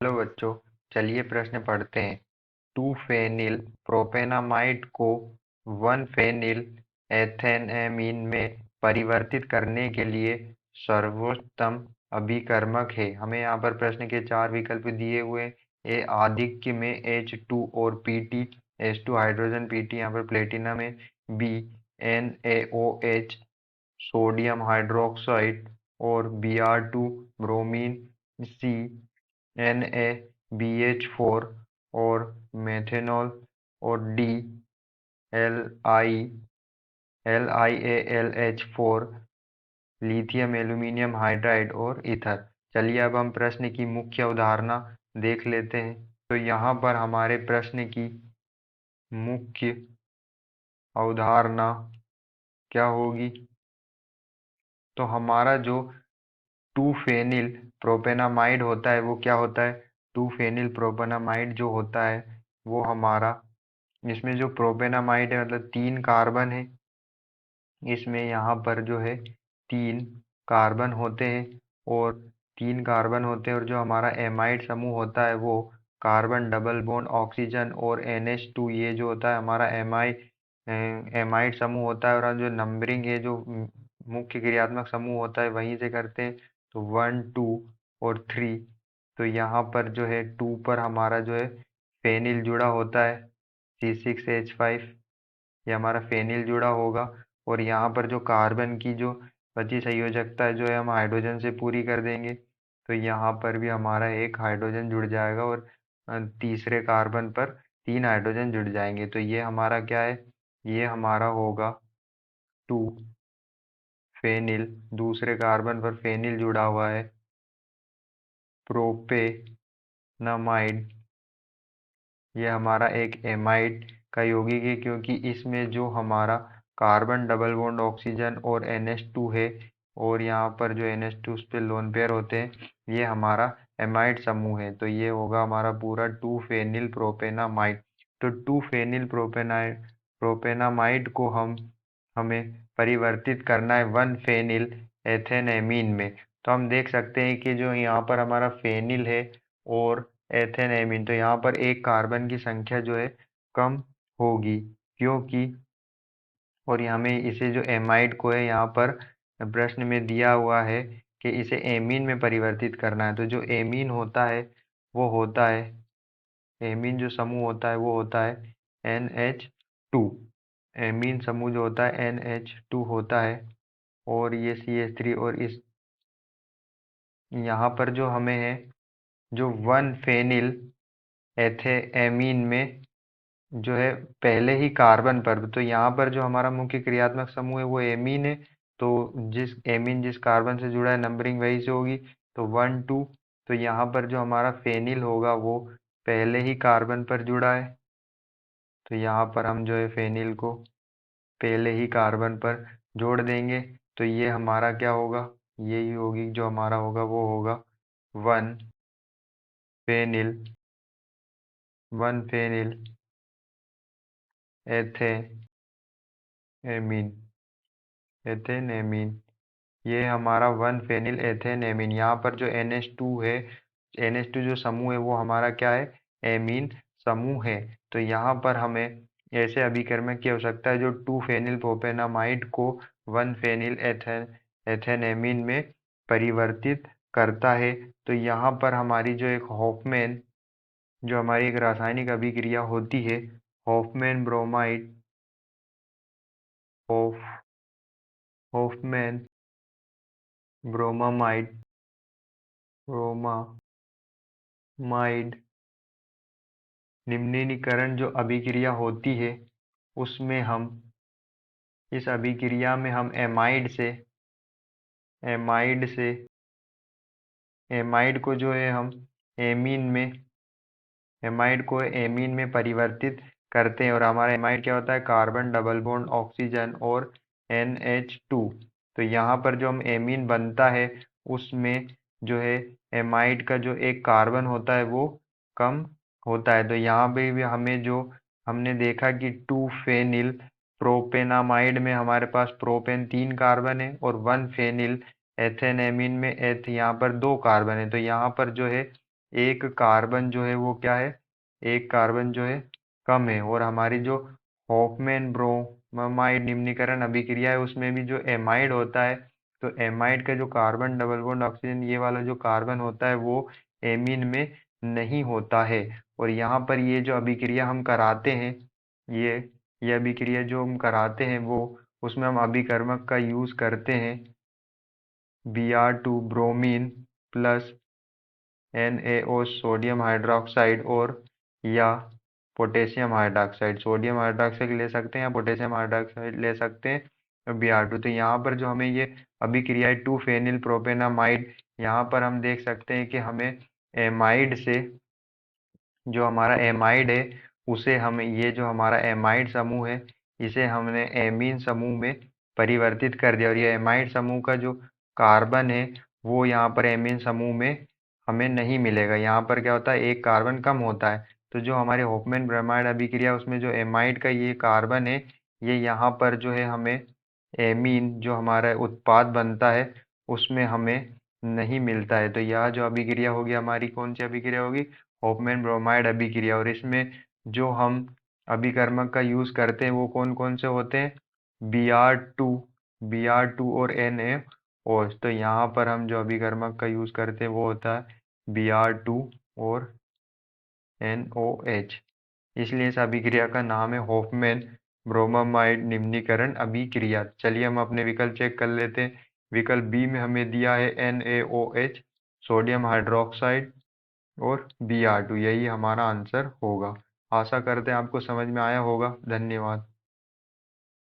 Hello बच्चों, चलिए प्रश्न पढ़ते हैं। 2 फेनिल प्रोपेनामाइड को 1 फेनिल एथेनएमीन में परिवर्तित करने के लिए सर्वोत्तम अभिकर्मक है। हमें यहाँ पर प्रश्न के 4 विकल्प दिए हुए हैं। ए आधिक्य में H2 और Pt, H2 हाइड्रोजन, Pt यहाँ पर प्लेटिनम है। बी NaOH सोडियम हाइड्रोक्साइड और Br2 ब्रोमीन। सी NaBH4 और मेथेनॉल। और D LiAlH4 lithium aluminium hydride और ईथर। चलिए अब हम प्रश्न की मुख्य अवधारणा देख लेते हैं। तो यहाँ पर हमारे प्रश्न की मुख्य अवधारणा क्या होगी? तो हमारा जो 2 फेनिल प्रोपेनामाइड होता है वो क्या होता है? 2 फेनिल प्रोपेनामाइड जो होता है वो हमारा, इसमें जो प्रोपेनामाइड है मतलब 3 कार्बन है। इसमें यहाँ पर जो है 3 कार्बन होते हैं और 3 कार्बन होते हैं, और जो हमारा एमाइड समूह होता है वो कार्बन डबल बॉन्ड ऑक्सीजन और NH2, ये जो होता है हमारा एमाइड समूह होता है। और जो नंबरिंग है, जो मुख्य क्रियात्मक समूह होता है वहीं से करते हैं। तो 1 2 और 3। तो यहाँ पर जो है 2 पर हमारा जो है फेनिल जुड़ा होता है, C6H5, ये हमारा फेनिल जुड़ा होगा। और यहाँ पर जो कार्बन की जो बची संयोजकता है जो है हम हाइड्रोजन से पूरी कर देंगे। तो यहाँ पर भी हमारा एक हाइड्रोजन जुड़ जाएगा और तीसरे कार्बन पर 3 हाइड्रोजन जुड़ जाएंगे। तो ये हमारा क्या है? ये हमारा होगा 2 फेनिल। दूसरे कार्बन पर फेनिल जुड़ा हुआ है, प्रोपेनमाइड। ये हमारा एक एमाइड का यौगिक है, क्योंकि इसमें जो हमारा कार्बन डबल बॉन्ड ऑक्सीजन और NH2 है, और यहाँ पर जो NH2 उस पर लोन पेयर होते हैं, ये हमारा एमाइड समूह है। तो ये होगा हमारा पूरा 2 फेनिल प्रोपेनामाइड। तो 2 फेनिल प्रोपेनामाइड को हमें परिवर्तित करना है 1 फेनिल एथेनएमीन में। तो हम देख सकते हैं कि जो यहाँ पर हमारा फेनिल है और एथेनएमीन, तो यहाँ पर एक कार्बन की संख्या जो है कम होगी, क्योंकि, और हमें इसे जो एमाइड को है यहाँ पर प्रश्न में दिया हुआ है कि इसे एमीन में परिवर्तित करना है। तो जो एमीन होता है वो होता है, एमीन जो समूह होता है वो होता है NH2। एमीन समूह जो होता है NH2 होता है, और ये CH3। और इस यहाँ पर जो हमें है जो 1 फेनिल एथेएमीन में जो है पहले ही कार्बन पर, तो यहाँ पर जो हमारा मुख्य क्रियात्मक समूह है वो एमीन है। तो जिस एमीन जिस कार्बन से जुड़ा है नंबरिंग वही से होगी। तो 1 2। तो यहाँ पर जो हमारा फेनिल होगा वो पहले ही कार्बन पर जुड़ा है। तो यहाँ पर हम जो है फेनिल को पहले ही कार्बन पर जोड़ देंगे। तो ये हमारा क्या होगा? यही होगी जो हमारा होगा वो होगा 1 फेनिल 1 फेनिल एथेनएमीन एथेनएमीन। ये हमारा 1 फेनिल एथेनएमीन। यहाँ पर जो NH2 है, NH2 जो समूह है वो हमारा क्या है? एमीन समूह है। तो यहाँ पर हमें ऐसे अभिकर्मक की आवश्यकता है जो 2 फेनिल प्रोपेनामाइड को 1 फेनिल एथेनएमीन में परिवर्तित करता है। तो यहाँ पर हमारी जो एक हॉफमैन, जो हमारी एक रासायनिक अभिक्रिया होती है, Hoffmann bromide of Hofmann bromamide bromamide निम्नीकरण जो अभिक्रिया होती है उसमें हम, इस अभिक्रिया में हम एमाइड से एमाइड को जो है हम एमीन में एमाइड को एमीन में परिवर्तित करते हैं। और हमारा एमाइड क्या होता है? कार्बन डबल बॉन्ड ऑक्सीजन और NH2। तो यहाँ पर जो हम एमीन बनता है उसमें जो है एमाइड का जो एक कार्बन होता है वो कम होता है। तो यहाँ पे भी हमें जो हमने देखा कि 2 फेनिल प्रोपेनामाइड में हमारे पास प्रोपेन 3 कार्बन है, और 1 फेनिल एथेनएमीन में एथ यहाँ पर 2 कार्बन है। तो यहाँ पर जो है एक कार्बन जो है वो क्या है, एक कार्बन जो है कम है। और हमारी जो हॉफमैन ब्रोमाइड निम्नीकरण अभिक्रिया है उसमें भी जो एमाइड होता है, तो एमाइड का जो कार्बन डबल बॉन्ड ऑक्सीजन ये वाला जो कार्बन होता है वो एमीन में नहीं होता है। और यहाँ पर ये जो अभिक्रिया हम कराते हैं, ये ये अभिक्रिया जो हम कराते हैं वो, उसमें हम अभिकर्मक का यूज करते हैं Br2 bromine plus NaO sodium hydroxide, और या पोटेशियम हाइड्रोक्साइड, सोडियम हाइड्रोक्साइड ले सकते हैं या पोटेशियम हाइड्रोक्साइड ले सकते हैं Br2। तो यहाँ पर जो हमें ये अभिक्रिया है 2 फेनिल प्रोपेनामाइड, यहाँ पर हम देख सकते हैं कि हमें एमाइड से, जो हमारा एमाइड है उसे हम, ये जो हमारा एमाइड समूह है इसे हमने एमीन समूह में परिवर्तित कर दिया। और ये एमाइड समूह का जो कार्बन है वो यहाँ पर एमीन समूह में हमें नहीं मिलेगा। यहाँ पर क्या होता है, एक कार्बन कम होता है। तो जो हमारे होफमैन ब्रोमाइड अभिक्रिया उसमें जो एमाइड का ये कार्बन है, ये यहाँ पर जो है हमें एमीन जो हमारा उत्पाद बनता है उसमें हमें नहीं मिलता है। तो यह जो अभिक्रिया होगी हमारी कौन सी अभिक्रिया होगी, होफमैन ब्रोमाइड अभिक्रिया। और इसमें जो हम अभिकर्मक का यूज करते हैं वो कौन कौन से होते हैं, Br2, Br2 और NaOH। तो यहाँ पर हम जो अभिकर्मक का यूज करते हैं वो होता है Br2 और NOH। इसलिए इस अभिक्रिया का नाम है होफमैन ब्रोमामाइड निम्नीकरण अभिक्रिया। चलिए हम अपने विकल्प चेक कर लेते हैं। विकल्प बी में हमें दिया है NaOH, सोडियम हाइड्रोक्साइड और Br2, यही हमारा आंसर होगा। आशा करते हैं आपको समझ में आया होगा। धन्यवाद।